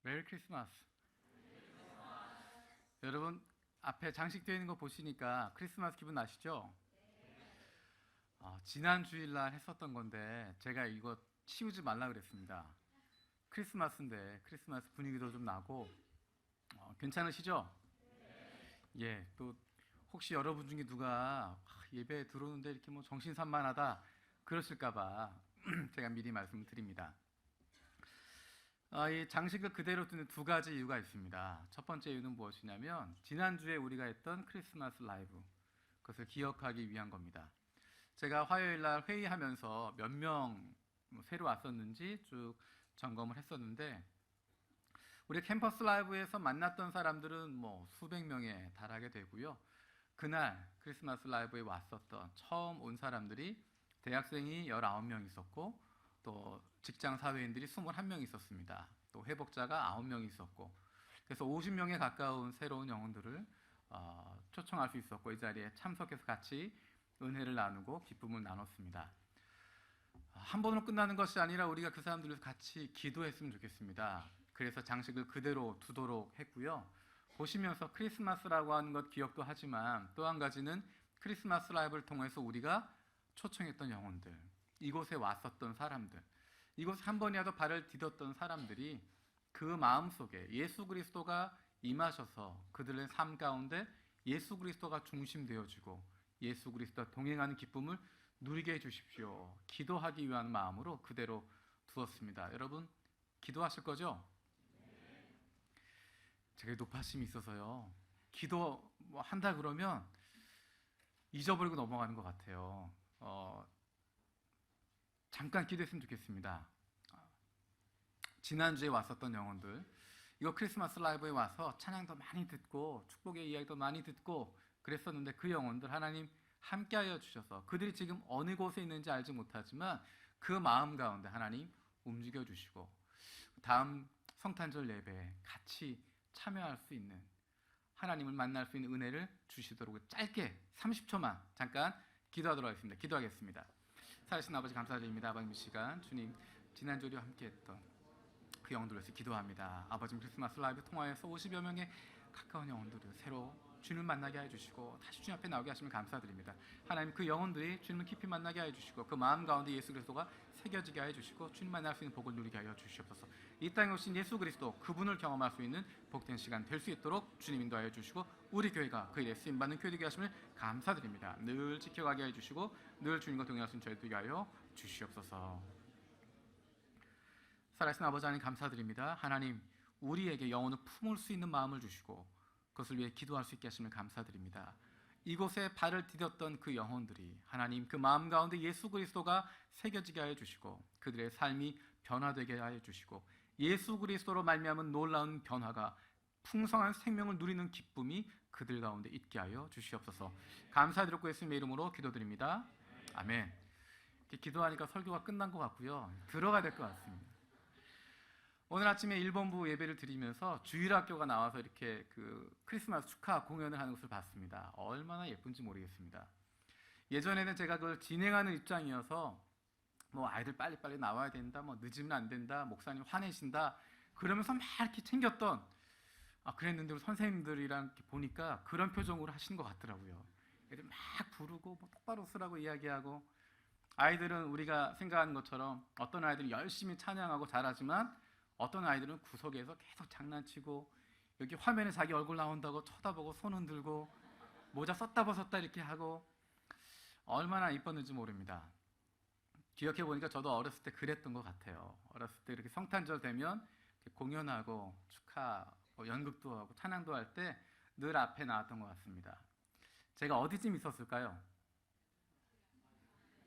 메리 크리스마스. 여러분 앞에 장식되어 있는 거 보시니까 크리스마스 기분 나시죠? 지난 주일날 했었던 건데 제가 이거 치우지 말라 그랬습니다. 크리스마스인데 크리스마스 분위기도 좀 나고 괜찮으시죠? 예, 또 혹시 여러분 중에 누가 예배 들어오는데 이렇게 뭐 정신산만하다 그러실까봐 제가 미리 말씀을 드립니다. 이 장식을 그대로 두는 두 가지 이유가 있습니다. 첫 번째 이유는 무엇이냐면 지난주에 우리가 했던 크리스마스 라이브, 그것을 기억하기 위한 겁니다. 제가 화요일 날 회의하면서 몇 명 새로 왔었는지 쭉 점검을 했었는데 우리 캠퍼스 라이브에서 만났던 사람들은 뭐 수백 명에 달하게 되고요. 그날 크리스마스 라이브에 왔었던 처음 온 사람들이 대학생이 19명 있었고 또 직장 사회인들이 21명 있었습니다. 또 회복자가 9명 있었고 그래서 50명에 가까운 새로운 영혼들을 초청할 수 있었고 이 자리에 참석해서 같이 은혜를 나누고 기쁨을 나눴습니다. 한 번으로 끝나는 것이 아니라 우리가 그 사람들을 위해서 같이 기도했으면 좋겠습니다. 그래서 장식을 그대로 두도록 했고요. 보시면서 크리스마스라고 하는 것 기억도 하지만 또 한 가지는 크리스마스 라이브를 통해서 우리가 초청했던 영혼들, 이곳에 왔었던 사람들, 이곳에 한 번이라도 발을 디뎠던 사람들이 그 마음속에 예수 그리스도가 임하셔서 그들의 삶 가운데 예수 그리스도가 중심되어지고 예수 그리스도와 동행하는 기쁨을 누리게 해주십시오. 기도하기 위한 마음으로 그대로 두었습니다. 여러분 기도하실 거죠? 제가 높아심이 있어서요. 기도 뭐 한다 그러면 잊어버리고 넘어가는 것 같아요. 잠깐 기도했으면 좋겠습니다. 지난주에 왔었던 영혼들, 이거 크리스마스 라이브에 와서 찬양도 많이 듣고 축복의 이야기도 많이 듣고 그랬었는데 그 영혼들 하나님 함께하여 주셔서 그들이 지금 어느 곳에 있는지 알지 못하지만 그 마음 가운데 하나님 움직여 주시고 다음 성탄절 예배에 같이 참여할 수 있는, 하나님을 만날 수 있는 은혜를 주시도록 짧게 30초만 잠깐 기도하도록 하겠습니다. 기도하겠습니다. 살아계신 아버지 감사드립니다. 아버님 이 시간 주님 지난주 우리와 함께했던 그 영혼들을 위해서 기도합니다. 아버지 크리스마스 라이브 통화에서 50여 명의 가까운 영혼들을 새로 주님을 만나게 해주시고 다시 주님 앞에 나오게 하시면 감사드립니다. 하나님 그 영혼들이 주님을 깊이 만나게 해주시고 그 마음 가운데 예수 그리스도가 새겨지게 해주시고 주님 만날 수 있는 복을 누리게 하여 주시옵소서. 이 땅에 오신 예수 그리스도 그분을 경험할 수 있는 복된 시간 될 수 있도록 주님 인도하여 주시고 우리 교회가 그 일에 쓰임받는 교회 되게 하심을 감사드립니다. 늘 지켜가게 해주시고 늘 주님과 동행할 수 있는 저희 되게 하여 주시옵소서. 살아계신 아버지 하나님 감사드립니다. 하나님 우리에게 영혼을 품을 수 있는 마음을 주시고 그것을 위해 기도할 수 있게 하심을 감사드립니다. 이곳에 발을 디뎠던 그 영혼들이 하나님 그 마음 가운데 예수 그리스도가 새겨지게 하여 주시고 그들의 삶이 변화되게 하여 주시고 예수 그리스도로 말미암은 놀라운 변화가 풍성한 생명을 누리는 기쁨이 그들 가운데 있게 하여 주시옵소서. 감사드리고 예수님의 이름으로 기도드립니다. 아멘. 이렇게 기도하니까 설교가 끝난 것 같고요. 들어가야 될 것 같습니다. 오늘 아침에 일본부 예배를 드리면서 주일학교가 나와서 이렇게 그 크리스마스 축하 공연을 하는 것을 봤습니다. 얼마나 예쁜지 모르겠습니다. 예전에는 제가 그걸 진행하는 입장이어서 뭐 아이들 빨리빨리 나와야 된다, 뭐 늦으면 안 된다, 목사님 화내신다 그러면서 막 이렇게 챙겼던 그랬는데 우리 선생님들이랑 이렇게 보니까 그런 표정으로 하시는 것 같더라고요. 애들 막 부르고 뭐 똑바로 쓰라고 이야기하고 아이들은 우리가 생각하는 것처럼 어떤 아이들은 열심히 찬양하고 잘하지만 어떤 아이들은 구석에서 계속 장난치고 여기 화면에 자기 얼굴 나온다고 쳐다보고 손 흔들고 모자 썼다 벗었다 이렇게 하고 얼마나 이뻤는지 모릅니다. 기억해 보니까 저도 어렸을 때 그랬던 것 같아요. 어렸을 때 이렇게 성탄절 되면 공연하고 축하 연극도 하고 찬양도 할 때 늘 앞에 나왔던 것 같습니다. 제가 어디쯤 있었을까요?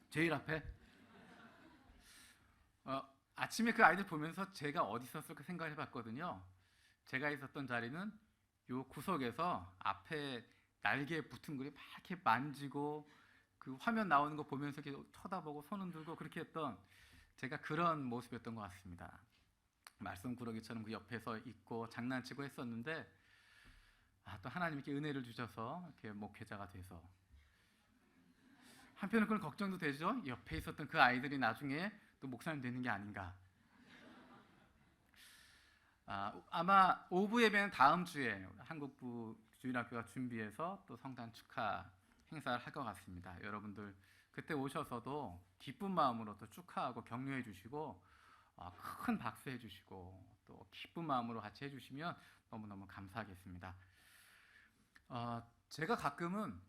제일 앞에? 아침에 그 아이들 보면서 제가 어디 있었을까 생각을 해봤거든요. 제가 있었던 자리는 요 구석에서 앞에 날개에 붙은 글이 막 이렇게 만지고 그 화면 나오는 거 보면서 이렇게 쳐다보고 손 흔들고 그렇게 했던 제가 그런 모습이었던 것 같습니다. 말썽꾸러기처럼 그 옆에서 있고 장난치고 했었는데 또 하나님 이렇게 은혜를 주셔서 이렇게 목회자가 돼서 한편으로 그런 걱정도 되죠. 옆에 있었던 그 아이들이 나중에 또 목사님 되는 게 아닌가. 아마 오부 예배는 다음 주에 한국부 주일학교가 준비해서 또 성탄 축하 행사를 할 것 같습니다. 여러분들 그때 오셔서도 기쁜 마음으로 또 축하하고 격려해 주시고 큰 박수 해주시고 또 기쁜 마음으로 같이 해주시면 너무너무 감사하겠습니다. 제가 가끔은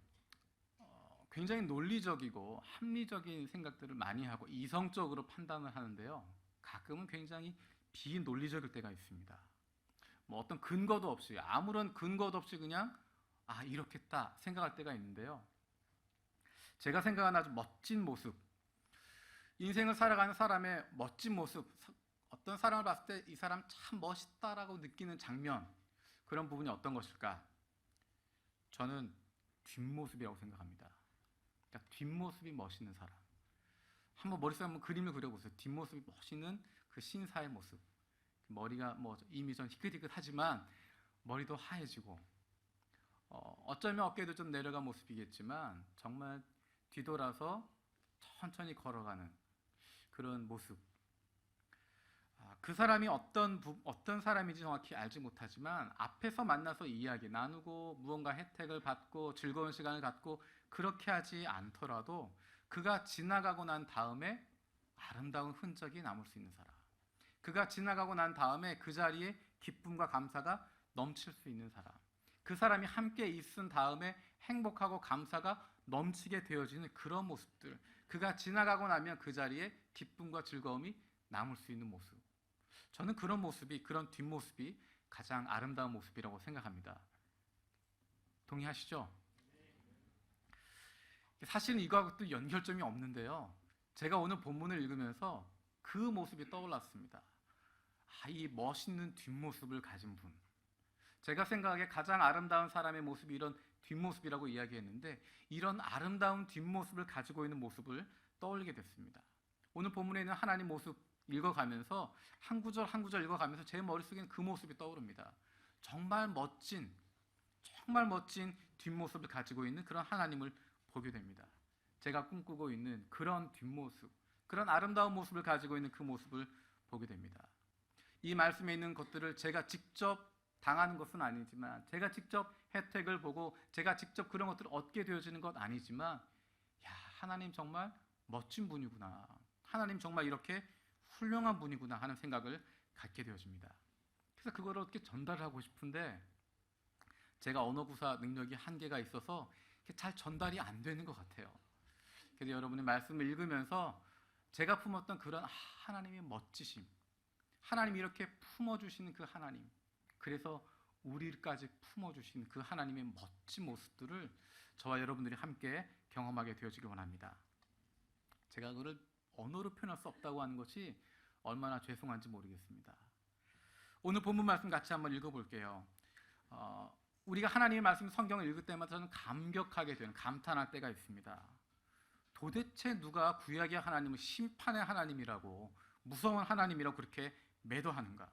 굉장히 논리적이고 합리적인 생각들을 많이 하고 이성적으로 판단을 하는데요. 가끔은 굉장히 비논리적일 때가 있습니다. 뭐 어떤 근거도 없이 아무런 근거도 없이 그냥 이렇겠다 생각할 때가 있는데요. 제가 생각하는 아주 멋진 모습, 인생을 살아가는 사람의 멋진 모습, 어떤 사람을 봤을 때 이 사람 참 멋있다라고 느끼는 장면, 그런 부분이 어떤 것일까? 저는 뒷모습이라고 생각합니다. 그러니까 뒷모습이 멋있는 사람. 한번 머릿속에 한번 그림을 그려보세요. 뒷모습이 멋있는 그 신사의 모습. 머리가 뭐 이미 좀 희끗희끗하지만 머리도 하얘지고 어쩌면 어깨도 좀 내려간 모습이겠지만 정말 뒤돌아서 천천히 걸어가는 그런 모습. 그 사람이 어떤 사람인지 정확히 알지 못하지만 앞에서 만나서 이야기 나누고 무언가 혜택을 받고 즐거운 시간을 갖고 그렇게 하지 않더라도 그가 지나가고 난 다음에 아름다운 흔적이 남을 수 있는 사람. 그가 지나가고 난 다음에 그 자리에 기쁨과 감사가 넘칠 수 있는 사람. 그 사람이 함께 있은 다음에 행복하고 감사가 넘치게 되어지는 그런 모습들. 그가 지나가고 나면 그 자리에 기쁨과 즐거움이 남을 수 있는 모습. 저는 그런 모습이, 그런 뒷모습이 가장 아름다운 모습이라고 생각합니다. 동의하시죠? 사실은 이거하고 또 연결점이 없는데요. 제가 오늘 본문을 읽으면서 그 모습이 떠올랐습니다. 이 멋있는 뒷모습을 가진 분. 제가 생각하기에 가장 아름다운 사람의 모습이 이런 뒷모습이라고 이야기했는데 이런 아름다운 뒷모습을 가지고 있는 모습을 떠올리게 됐습니다. 오늘 본문에 있는 하나님 모습 읽어가면서 한 구절 한 구절 읽어가면서 제 머릿속에는 그 모습이 떠오릅니다. 정말 멋진 뒷모습을 가지고 있는 그런 하나님을 보게 됩니다. 제가 꿈꾸고 있는 그런 뒷모습, 그런 아름다운 모습을 가지고 있는 그 모습을 보게 됩니다. 이 말씀에 있는 것들을 제가 직접 당하는 것은 아니지만 제가 직접 혜택을 보고 제가 직접 그런 것들을 얻게 되어지는 것 아니지만 하나님 정말 멋진 분이구나. 하나님 정말 이렇게 훌륭한 분이구나 하는 생각을 갖게 되어집니다. 그래서 그걸 어떻게 전달하고 싶은데 제가 언어구사 능력이 한계가 있어서 잘 전달이 안 되는 것 같아요. 그래서 여러분의 말씀을 읽으면서 제가 품었던 그런 하나님의 멋지심, 하나님이 이렇게 품어주시는 그 하나님, 그래서 우리까지 품어주시는 그 하나님의 멋진 모습들을 저와 여러분들이 함께 경험하게 되어지길 원합니다. 제가 그걸 언어로 표현할 수 없다고 하는 것이 얼마나 죄송한지 모르겠습니다. 오늘 본문 말씀 같이 한번 읽어볼게요. 우리가 하나님의 말씀 성경을 읽을 때마다 저는 감격하게 되는, 감탄할 때가 있습니다. 도대체 누가 구약의 하나님을 심판의 하나님이라고, 무서운 하나님이라고 그렇게 매도하는가?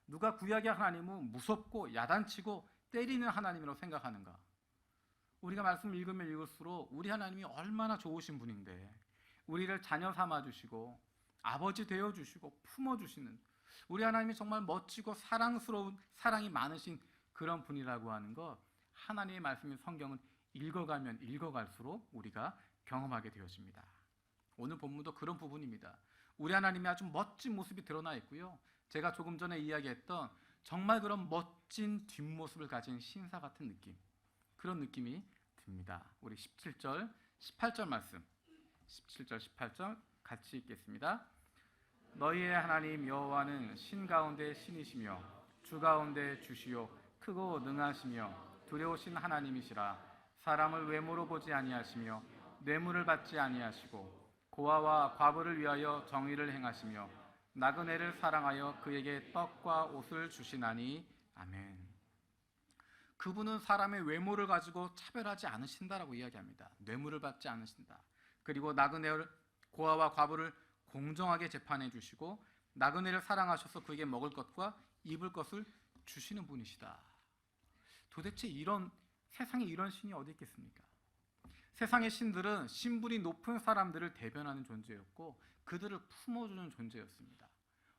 누가 구약의 하나님은 무섭고 야단치고 때리는 하나님이라고 생각하는가? 우리가 말씀을 읽으면 읽을수록 우리 하나님이 얼마나 좋으신 분인데 우리를 자녀 삼아주시고 아버지 되어주시고 품어주시는 우리 하나님이 정말 멋지고 사랑스러운, 사랑이 많으신 그런 분이라고 하는 것, 하나님의 말씀인 성경은 읽어가면 읽어갈수록 우리가 경험하게 되어집니다. 오늘 본문도 그런 부분입니다. 우리 하나님의 아주 멋진 모습이 드러나 있고요. 제가 조금 전에 이야기했던 정말 그런 멋진 뒷모습을 가진 신사 같은 느낌, 그런 느낌이 듭니다. 우리 17절, 18절 말씀, 17절, 18절 같이 읽겠습니다. 너희의 하나님 여호와는 신 가운데 신이시며 주 가운데 주시요 크고 능하시며 두려우신 하나님이시라. 사람을 외모로 보지 아니하시며 뇌물을 받지 아니하시고 고아와 과부를 위하여 정의를 행하시며 나그네를 사랑하여 그에게 떡과 옷을 주시나니. 아멘. 그분은 사람의 외모를 가지고 차별하지 않으신다라고 이야기합니다. 뇌물을 받지 않으신다. 그리고 나그네를, 고아와 과부를 공정하게 재판해 주시고 나그네를 사랑하셔서 그에게 먹을 것과 입을 것을 주시는 분이시다. 도대체 세상에 이런 신이 어디 있겠습니까? 세상의 신들은 신분이 높은 사람들을 대변하는 존재였고 그들을 품어주는 존재였습니다.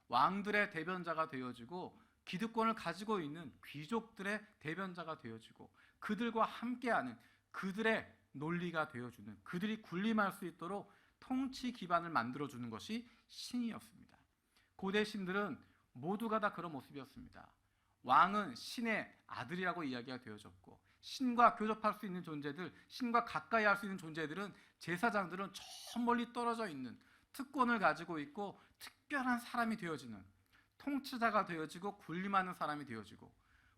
왕들의 대변자가 되어지고 기득권을 가지고 있는 귀족들의 대변자가 되어지고 그들과 함께하는 그들의 논리가 되어주는, 그들이 군림할 수 있도록 통치 기반을 만들어주는 것이 신이었습니다. 고대 신들은 모두가 다 그런 모습이었습니다. 왕은 신의 아들이라고 이야기가 되어졌고, 신과 교접할 수 있는 존재들, 신과 가까이 할 수 있는 존재들은, 제사장들은 저 멀리 떨어져 있는, 특권을 가지고 있고 특별한 사람이 되어지는, 통치자가 되어지고 군림하는 사람이 되어지고,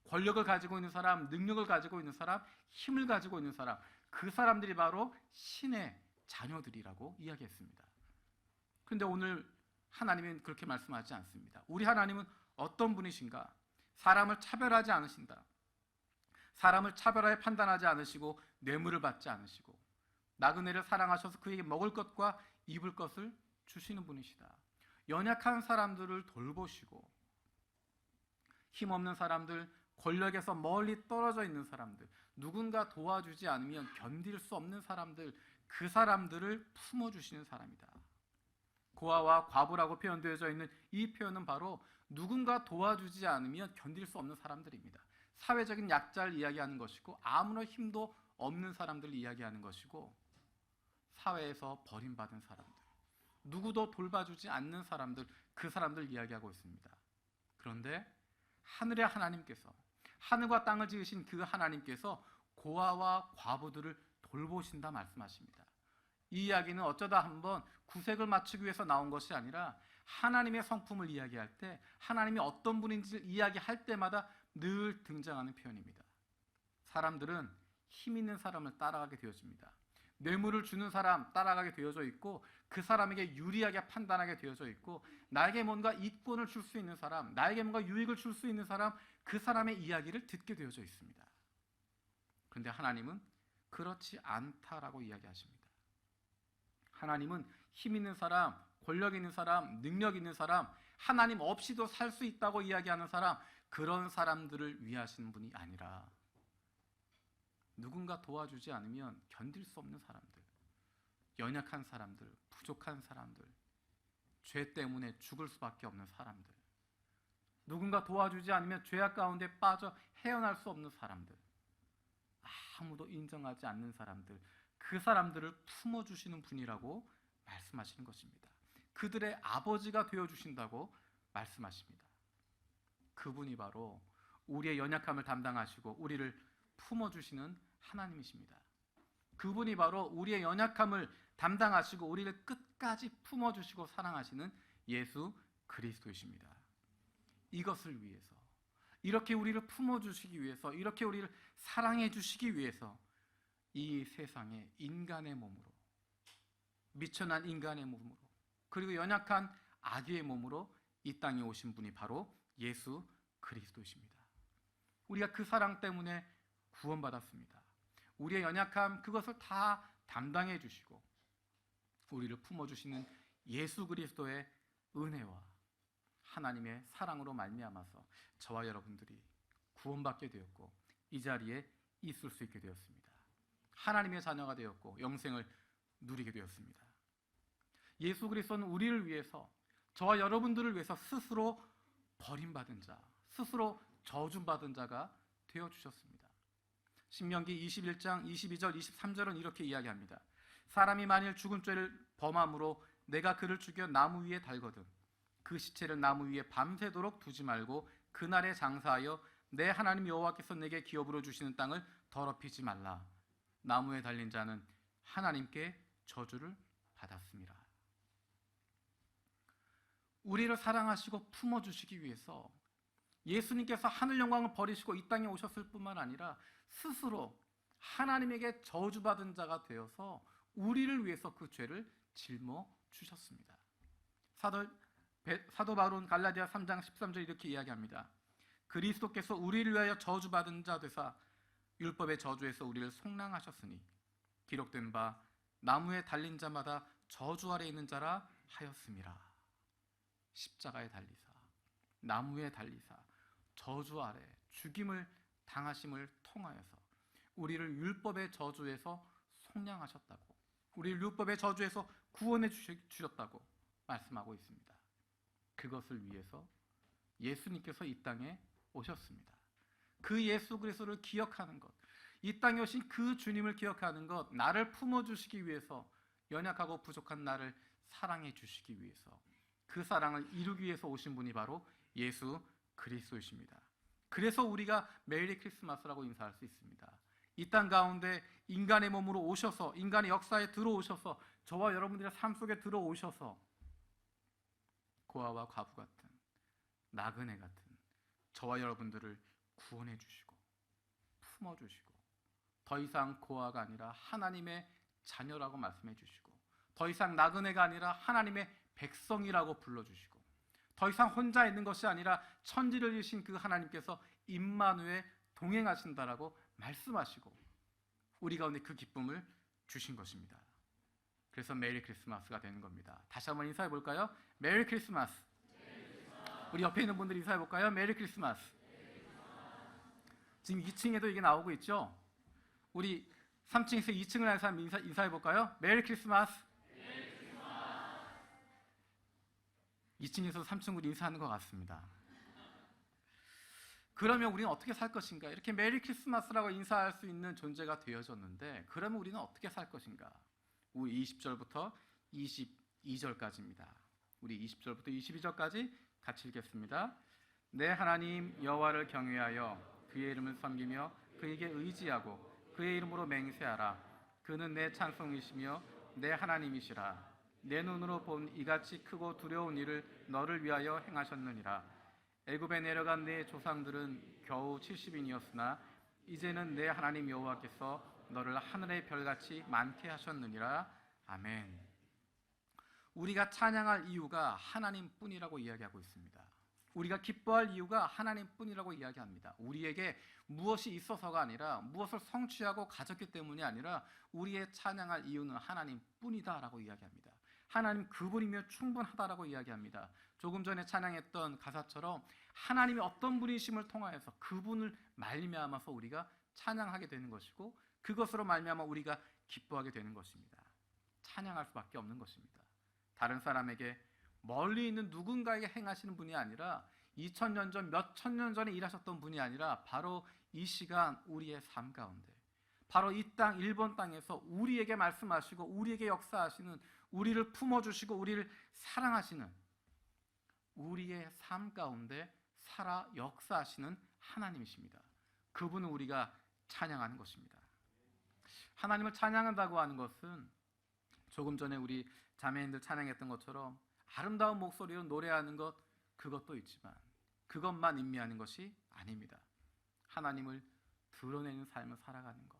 권력을 가지고 있는 사람, 능력을 가지고 있는 사람, 힘을 가지고 있는 사람, 그 사람들이 바로 신의 자녀들이라고 이야기했습니다. 그런데 오늘 하나님은 그렇게 말씀하지 않습니다. 우리 하나님은 어떤 분이신가? 사람을 차별하지 않으신다. 사람을 차별하여 판단하지 않으시고 뇌물을 받지 않으시고 나그네를 사랑하셔서 그에게 먹을 것과 입을 것을 주시는 분이시다. 연약한 사람들을 돌보시고 힘없는 사람들, 권력에서 멀리 떨어져 있는 사람들, 누군가 도와주지 않으면 견딜 수 없는 사람들, 그 사람들을 품어주시는 사람이다. 고아와 과부라고 표현되어져 있는 이 표현은 바로 누군가 도와주지 않으면 견딜 수 없는 사람들입니다. 사회적인 약자를 이야기하는 것이고, 아무런 힘도 없는 사람들을 이야기하는 것이고, 사회에서 버림받은 사람들, 누구도 돌봐주지 않는 사람들, 그 사람들 이야기하고 있습니다. 그런데 하늘의 하나님께서, 하늘과 땅을 지으신 그 하나님께서 고아와 과부들을 돌보신다 말씀하십니다. 이 이야기는 어쩌다 한번 구색을 맞추기 위해서 나온 것이 아니라 하나님의 성품을 이야기할 때, 하나님이 어떤 분인지를 이야기할 때마다 늘 등장하는 표현입니다. 사람들은 힘 있는 사람을 따라가게 되어집니다. 뇌물을 주는 사람 따라가게 되어져 있고, 그 사람에게 유리하게 판단하게 되어져 있고, 나에게 뭔가 이권을 줄 수 있는 사람, 나에게 뭔가 유익을 줄 수 있는 사람, 그 사람의 이야기를 듣게 되어져 있습니다. 그런데 하나님은 그렇지 않다라고 이야기하십니다. 하나님은 힘 있는 사람, 권력 있는 사람, 능력 있는 사람, 하나님 없이도 살 수 있다고 이야기하는 사람, 그런 사람들을 위하시는 분이 아니라 누군가 도와주지 않으면 견딜 수 없는 사람들, 연약한 사람들, 부족한 사람들, 죄 때문에 죽을 수밖에 없는 사람들, 누군가 도와주지 않으면 죄악 가운데 빠져 헤어날 수 없는 사람들, 아무도 인정하지 않는 사람들, 그 사람들을 품어주시는 분이라고 말씀하시는 것입니다. 그들의 아버지가 되어주신다고 말씀하십니다. 그분이 바로 우리의 연약함을 담당하시고 우리를 품어주시는 하나님이십니다. 그분이 바로 우리의 연약함을 담당하시고 우리를 끝까지 품어주시고 사랑하시는 예수 그리스도이십니다. 이것을 위해서, 이렇게 우리를 품어주시기 위해서, 이렇게 우리를 사랑해 주시기 위해서 이 세상에 인간의 몸으로, 미천한 인간의 몸으로, 그리고 연약한 아기의 몸으로 이 땅에 오신 분이 바로 예수 그리스도이십니다. 우리가 그 사랑 때문에 구원받았습니다. 우리의 연약함, 그것을 다 담당해 주시고 우리를 품어주시는 예수 그리스도의 은혜와 하나님의 사랑으로 말미암아서 저와 여러분들이 구원받게 되었고 이 자리에 있을 수 있게 되었습니다. 하나님의 자녀가 되었고 영생을 누리게 되었습니다. 예수 그리스도는 우리를 위해서, 저와 여러분들을 위해서 스스로 버림받은 자, 스스로 저주받은 자가 되어주셨습니다. 신명기 21장 22절 23절은 이렇게 이야기합니다. 사람이 만일 죽은 죄를 범함으로 내가 그를 죽여 나무 위에 달거든 그 시체를 나무 위에 밤새도록 두지 말고 그날에 장사하여 내 하나님 여호와께서 내게 기업으로 주시는 땅을 더럽히지 말라. 나무에 달린 자는 하나님께 저주를 받았습니다. 우리를 사랑하시고 품어주시기 위해서 예수님께서 하늘 영광을 버리시고 이 땅에 오셨을 뿐만 아니라 스스로 하나님에게 저주받은 자가 되어서 우리를 위해서 그 죄를 짊어주셨습니다. 사도 바울은 갈라디아 3장 13절 이렇게 이야기합니다. 그리스도께서 우리를 위하여 저주받은 자 되사 율법의 저주에서 우리를 속량하셨으니 기록된 바 나무에 달린 자마다 저주 아래 있는 자라 하였음이라. 십자가에 달리사, 나무에 달리사, 저주 아래 죽임을 당하심을 통하여서 우리를 율법의 저주에서 속량하셨다고, 우리를 율법의 저주에서 구원해 주셨다고 말씀하고 있습니다. 그것을 위해서 예수님께서 이 땅에 오셨습니다. 그 예수 그리스도를 기억하는 것, 이 땅에 오신 그 주님을 기억하는 것, 나를 품어주시기 위해서, 연약하고 부족한 나를 사랑해 주시기 위해서, 그 사랑을 이루기 위해서 오신 분이 바로 예수 그리스도이십니다. 그래서 우리가 메리 크리스마스라고 인사할 수 있습니다. 이 땅 가운데 인간의 몸으로 오셔서, 인간의 역사에 들어오셔서, 저와 여러분들의 삶 속에 들어오셔서 고아와 과부 같은, 나그네 같은 저와 여러분들을 구원해 주시고 품어 주시고, 더 이상 고아가 아니라 하나님의 자녀라고 말씀해 주시고, 더 이상 나그네가 아니라 하나님의 백성이라고 불러 주시고, 더 이상 혼자 있는 것이 아니라 천지를 이루신 그 하나님께서 임마누엘 동행하신다라고 말씀하시고 우리 가운데 그 기쁨을 주신 것입니다. 그래서 메리 크리스마스가 되는 겁니다. 다시 한번 인사해 볼까요? 메리 크리스마스. 우리 옆에 있는 분들 인사해 볼까요? 메리 크리스마스. 지금 2층에도 이게 나오고 있죠? 우리 3층에서 2층을 향해서 인사해 볼까요? 메리 크리스마스. 2층에서 3층으로 인사하는 것 같습니다. 그러면 우리는 어떻게 살 것인가? 이렇게 메리 크리스마스라고 인사할 수 있는 존재가 되어졌는데, 그러면 우리는 어떻게 살 것인가? 우리 20절부터 22절까지입니다. 우리 20절부터 22절까지 같이 읽겠습니다. 내 하나님 여호와를 경외하여 그의 이름을 섬기며 그에게 의지하고 그의 이름으로 맹세하라. 그는 내 찬송이시며 내 하나님이시라. 내 눈으로 본 이같이 크고 두려운 일을 너를 위하여 행하셨느니라. 애굽에 내려간 내 조상들은 겨우 70인이었으나 이제는 내 하나님 여호와께서 너를 하늘의 별같이 많게 하셨느니라. 아멘. 우리가 찬양할 이유가 하나님뿐이라고 이야기하고 있습니다. 우리가 기뻐할 이유가 하나님뿐이라고 이야기합니다. 우리에게 무엇이 있어서가 아니라, 무엇을 성취하고 가졌기 때문이 아니라 우리의 찬양할 이유는 하나님뿐이다라고 이야기합니다. 하나님 그분이며 충분하다라고 이야기합니다. 조금 전에 찬양했던 가사처럼 하나님이 어떤 분이심을 통하여서 그분을 말미암아서 우리가 찬양하게 되는 것이고, 그것으로 말미암아 우리가 기뻐하게 되는 것입니다. 찬양할 수밖에 없는 것입니다. 다른 사람에게, 멀리 있는 누군가에게 행하시는 분이 아니라 2000년 전, 몇천 년 전에 일하셨던 분이 아니라 바로 이 시간 우리의 삶 가운데, 바로 이 땅, 일본 땅에서 우리에게 말씀하시고 우리에게 역사하시는, 우리를 품어주시고 우리를 사랑하시는, 우리의 삶 가운데 살아 역사하시는 하나님이십니다. 그분은 우리가 찬양하는 것입니다. 하나님을 찬양한다고 하는 것은 조금 전에 우리 자매인들 찬양했던 것처럼 아름다운 목소리로 노래하는 것, 그것도 있지만 그것만 의미하는 것이 아닙니다. 하나님을 드러내는 삶을 살아가는 것.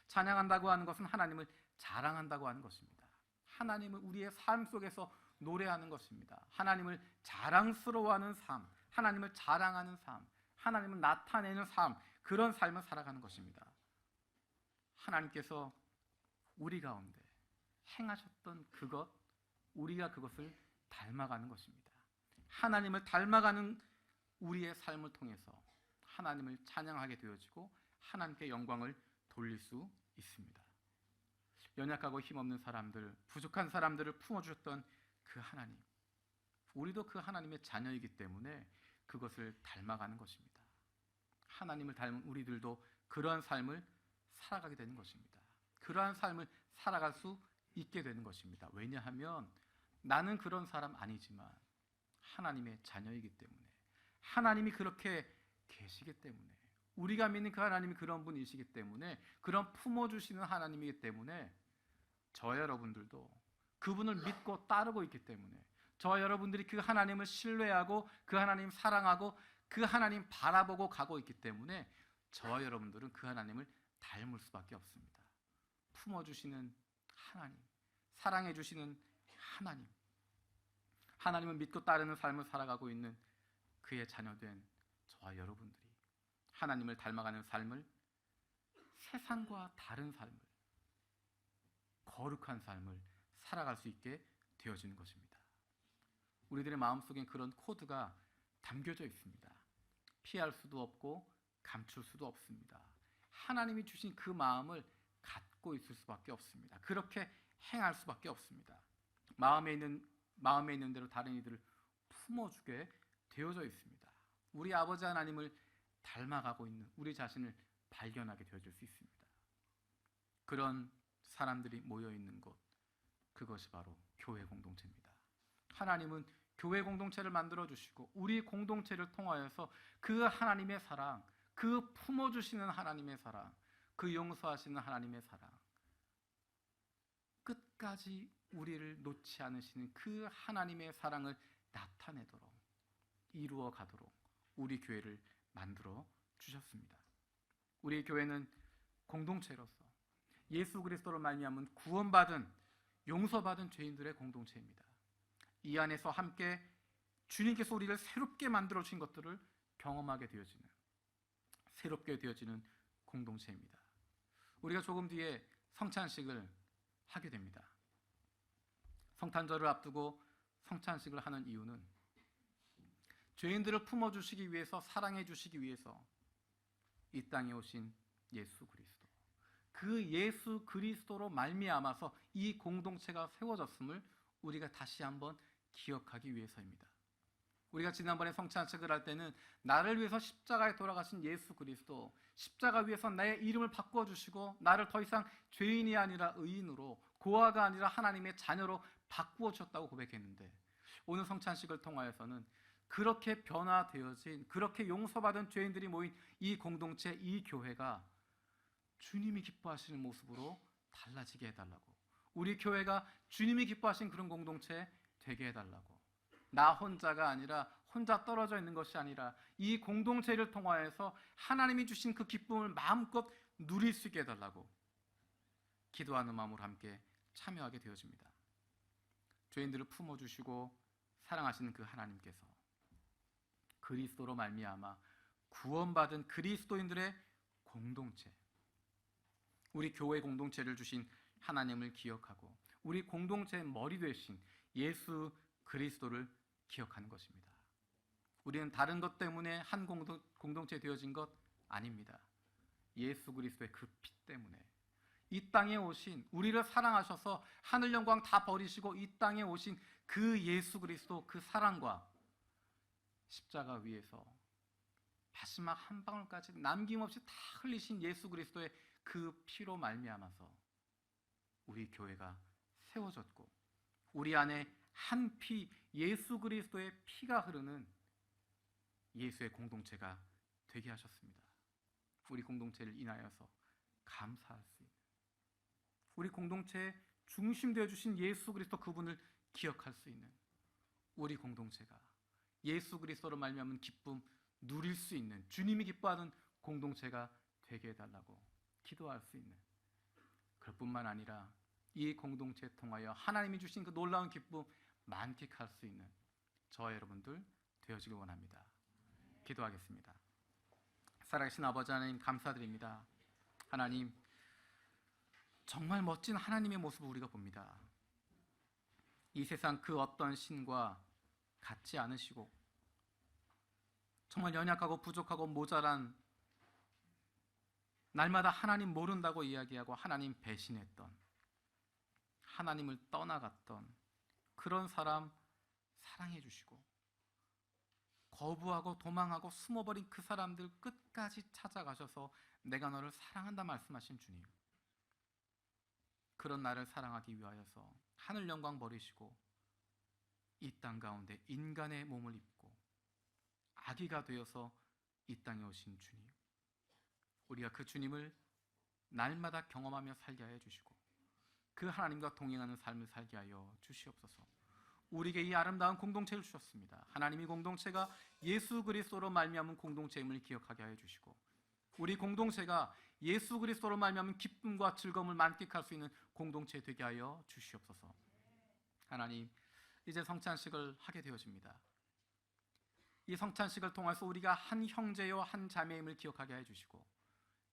찬양한다고 하는 것은 하나님을 자랑한다고 하는 것입니다. 하나님을 우리의 삶 속에서 노래하는 것입니다. 하나님을 자랑스러워하는 삶, 하나님을 자랑하는 삶, 하나님을 나타내는 삶, 그런 삶을 살아가는 것입니다. 하나님께서 우리 가운데 행하셨던 그것, 우리가 그것을 닮아가는 것입니다. 하나님을 닮아가는 우리의 삶을 통해서 하나님을 찬양하게 되어지고 하나님께 영광을 돌릴 수 있습니다. 연약하고 힘없는 사람들, 부족한 사람들을 품어주셨던 그 하나님, 우리도 그 하나님의 자녀이기 때문에 그것을 닮아가는 것입니다. 하나님을 닮은 우리들도 그러한 삶을 살아가게 되는 것입니다. 그러한 삶을 살아갈 수 있게 되는 것입니다. 왜냐하면 나는 그런 사람 아니지만 하나님의 자녀이기 때문에, 하나님이 그렇게 계시기 때문에, 우리가 믿는 그 하나님이 그런 분이시기 때문에, 그런 품어주시는 하나님이기 때문에 저와 여러분들도 그분을 믿고 따르고 있기 때문에, 저와 여러분들이 그 하나님을 신뢰하고 그 하나님 사랑하고 그 하나님 바라보고 가고 있기 때문에 저와 여러분들은 그 하나님을 닮을 수밖에 없습니다. 품어주시는 하나님, 사랑해주시는 하나님, 하나님을 믿고 따르는 삶을 살아가고 있는 그의 자녀된 저와 여러분들이 하나님을 닮아가는 삶을, 세상과 다른 삶을, 거룩한 삶을 살아갈 수 있게 되어지는 것입니다. 우리들의 마음속엔 그런 코드가 담겨져 있습니다. 피할 수도 없고 감출 수도 없습니다. 하나님이 주신 그 마음을 갖고 있을 수밖에 없습니다. 그렇게 행할 수밖에 없습니다. 마음에 있는 대로 다른 이들을 품어주게 되어져 있습니다. 우리 아버지 하나님을 닮아가고 있는 우리 자신을 발견하게 되어질 수 있습니다. 그런 사람들이 모여 있는 곳, 그것이 바로 교회 공동체입니다. 하나님은 교회 공동체를 만들어 주시고 우리 공동체를 통하여서 그 하나님의 사랑, 그 품어주시는 하나님의 사랑, 그 용서하시는 하나님의 사랑, 끝까지 우리를 놓지 않으시는 그 하나님의 사랑을 나타내도록, 이루어 가도록 우리 교회를 만들어 주셨습니다. 우리 교회는 공동체로서 예수 그리스도로 말미암은 구원받은, 용서받은 죄인들의 공동체입니다. 이 안에서 함께 주님께서 우리를 새롭게 만들어 주신 것들을 경험하게 되어지는, 새롭게 되어지는 공동체입니다. 우리가 조금 뒤에 성찬식을 하게 됩니다. 성탄절을 앞두고 성찬식을 하는 이유는 죄인들을 품어주시기 위해서, 사랑해 주시기 위해서 이 땅에 오신 예수 그리스도, 그 예수 그리스도로 말미암아서 이 공동체가 세워졌음을 우리가 다시 한번 기억하기 위해서입니다. 우리가 지난번에 성찬식을 할 때는 나를 위해서 십자가에 돌아가신 예수 그리스도, 십자가 위에서 나의 이름을 바꿔주시고 나를 더 이상 죄인이 아니라 의인으로, 고아가 아니라 하나님의 자녀로 바꾸어 주셨다고 고백했는데, 오늘 성찬식을 통하여서는 그렇게 변화되어진, 그렇게 용서받은 죄인들이 모인 이 공동체, 이 교회가 주님이 기뻐하시는 모습으로 달라지게 해달라고, 우리 교회가 주님이 기뻐하신 그런 공동체 되게 해달라고, 나 혼자가 아니라, 혼자 떨어져 있는 것이 아니라 이 공동체를 통하여서 하나님이 주신 그 기쁨을 마음껏 누릴 수 있게 해달라고 기도하는 마음으로 함께 참여하게 되어집니다. 죄인들을 품어주시고 사랑하시는 그 하나님께서 그리스도로 말미암아 구원받은 그리스도인들의 공동체, 우리 교회 공동체를 주신 하나님을 기억하고 우리 공동체의 머리 되신 예수 그리스도를 기억하는 것입니다. 우리는 다른 것 때문에 한 공동체 되어진 것 아닙니다. 예수 그리스도의 그 피 때문에 이 땅에 오신, 우리를 사랑하셔서 하늘 영광 다 버리시고 이 땅에 오신 그 예수 그리스도, 그 사랑과 십자가 위에서 마지막 한 방울까지 남김없이 다 흘리신 예수 그리스도의 그 피로 말미암아서 우리 교회가 세워졌고 우리 안에 한 피, 예수 그리스도의 피가 흐르는 예수의 공동체가 되게 하셨습니다. 우리 공동체를 인하여서 감사할 수 있는, 우리 공동체의 중심 되어 주신 예수 그리스도, 그분을 기억할 수 있는 우리 공동체가 예수 그리스도로 말미암은 기쁨 누릴 수 있는, 주님이 기뻐하는 공동체가 되게 해달라고 기도할 수 있는, 그뿐만 아니라 이 공동체에 통하여 하나님이 주신 그 놀라운 기쁨 만끽할 수 있는 저와 여러분들 되어지길 원합니다. 기도하겠습니다. 살아계신 아버지 하나님, 감사드립니다. 하나님, 정말 멋진 하나님의 모습을 우리가 봅니다. 이 세상 그 어떤 신과 같지 않으시고 정말 연약하고 부족하고 모자란, 날마다 하나님 모른다고 이야기하고 하나님 배신했던, 하나님을 떠나갔던 그런 사람 사랑해 주시고, 거부하고 도망하고 숨어버린 그 사람들 끝까지 찾아가셔서 내가 너를 사랑한다 말씀하신 주님, 그런 나를 사랑하기 위하여서 하늘 영광 버리시고 이 땅 가운데 인간의 몸을 입고 아기가 되어서 이 땅에 오신 주님, 우리가 그 주님을 날마다 경험하며 살게 하여 주시고 그 하나님과 동행하는 삶을 살게 하여 주시옵소서. 우리에게 이 아름다운 공동체를 주셨습니다. 하나님이 공동체가 예수 그리스도로 말미암은 공동체임을 기억하게 하여 주시고 우리 공동체가 예수 그리스도로 말미암은 기쁨과 즐거움을 만끽할 수 있는 공동체 되게 하여 주시옵소서. 하나님, 이제 성찬식을 하게 되어집니다. 이 성찬식을 통해서 우리가 한 형제요 한 자매임을 기억하게 해주시고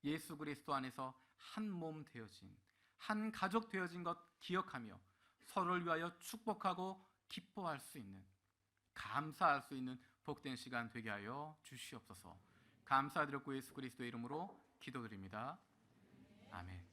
예수 그리스도 안에서 한 몸 되어진, 한 가족 되어진 것 기억하며 서로를 위하여 축복하고 기뻐할 수 있는, 감사할 수 있는 복된 시간 되게 하여 주시옵소서. 감사드렸고 예수 그리스도의 이름으로 기도드립니다. 아멘.